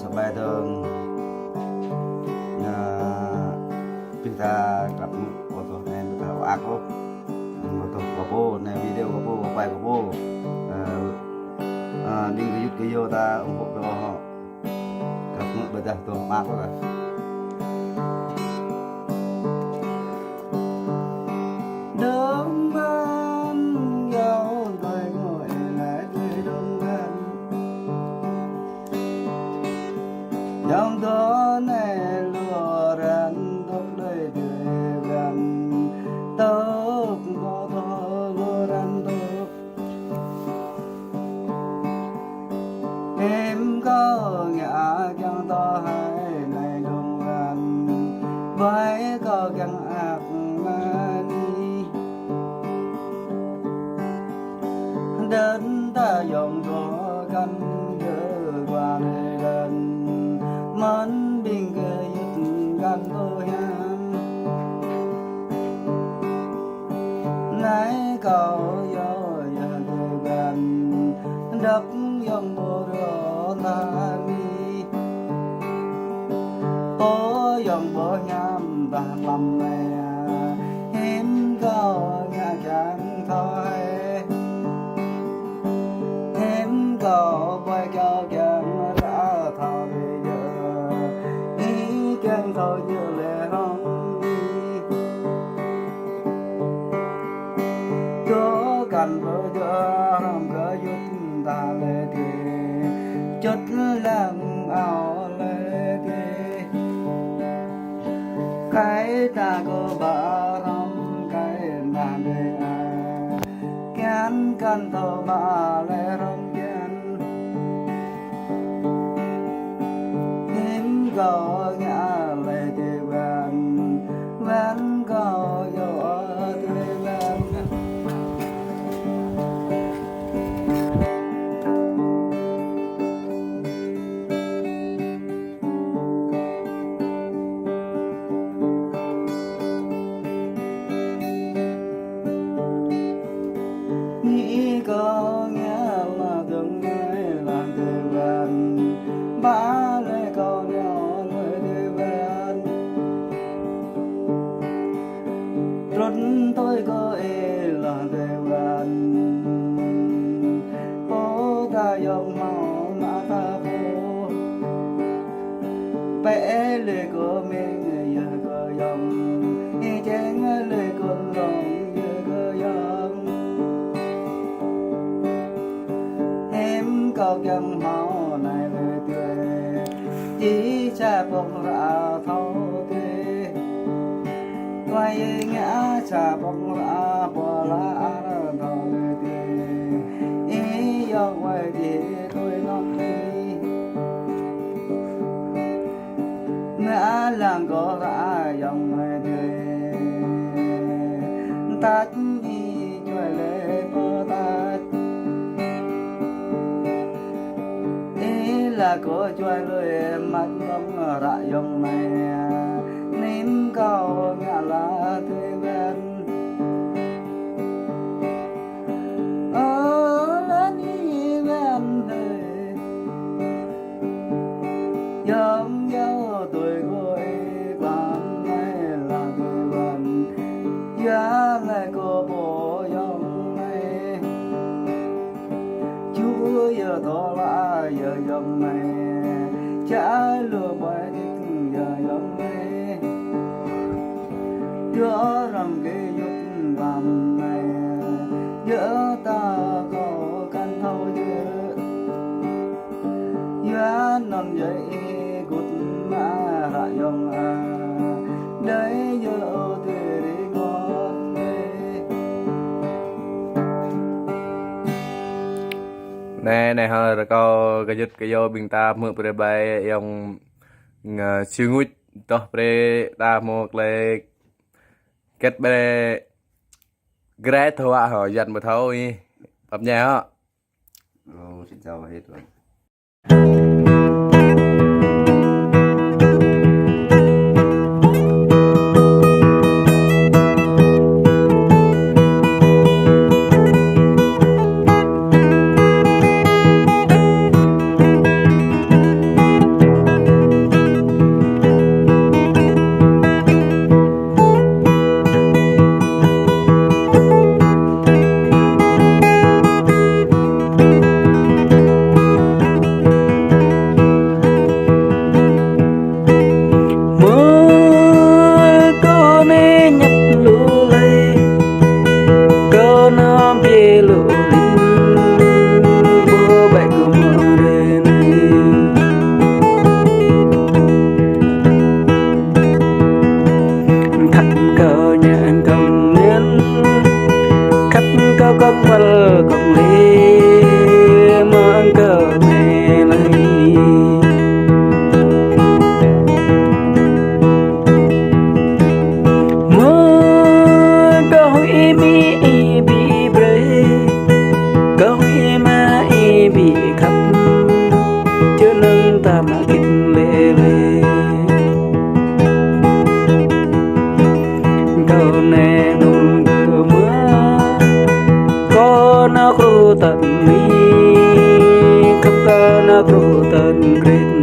สบายเดิมพิธากลับโอ้ตัวในพิธาอักโอ้ตัวกระโปในวิดีโอกระโปไปกระโปดิ้งกยุดกโยตาองค์พวกเรากลับมือไปจ้ะตัวมากกว่าเดิมมันยาวโดยง่อยและด้วยดงกันยอมตัวในลัวรันตกเลยด้วยกันตกก็ทอลัวรันตกเอ็มก็อยากยังต่อให้ในดงกันไว้ก็ยังอักมาเดินตายองตัวกันเยอะกว่าในเดินมันบิ่งเกยยึดกันตัวยามไหนก็ย่อยเดียวกันดับยองบ่รอนามีโอ้ยองบ่ยามบาลำแม่เห็นก็อยากยังถอยcó quay cao càng đã thao về giờ ý càng thôi như lệ không đi có cần vợ giờ không có giúp ta lệ thì chất lặng ảo lệ thì cái ta có bà không cái nàng để can thơ bà lệ không có ngã lệ thì vẫn có gió thì vẫn nghĩ có ngã là tương lai là thì vẫn ba lệ có tôi có e là đều gần phố ta dòng màu mà ta phố bé lệ của mình giờ có dòng e chén lệ con lòng giờ có dòng em có dòng màu này lệ tươi chỉ cha bông ra thâu quay ngã cha bông ra bỏ lá thầu thì ý do quay thì tôi non đi ngã làng có ra dòng này thì tắt đi chơi lệ bơ tắt ý là có chơi lệ mắt bông ra dòng này nín cao ngã lá thuê bên lên đi bên đời giống nhau tuổi cuối bạn này là người bạn giá lại có bộ dòng này chúa giờ to là giờ dòng này trái lừa bài thích giờ dòng này giữa rằm cái dục vàng này giữa ta có căn thâu giữa giữa nằm dậy cụt mà ra dòng đấy giữa thì đi ngon nè này hơi rồi có cái dịch cái vô bình ta mượn về bài dòng siêu ngút to về ta một lệ kết bê ghé thua họ dành một thôi tập nhà á. Xin chào và hết rồi. tru tân grit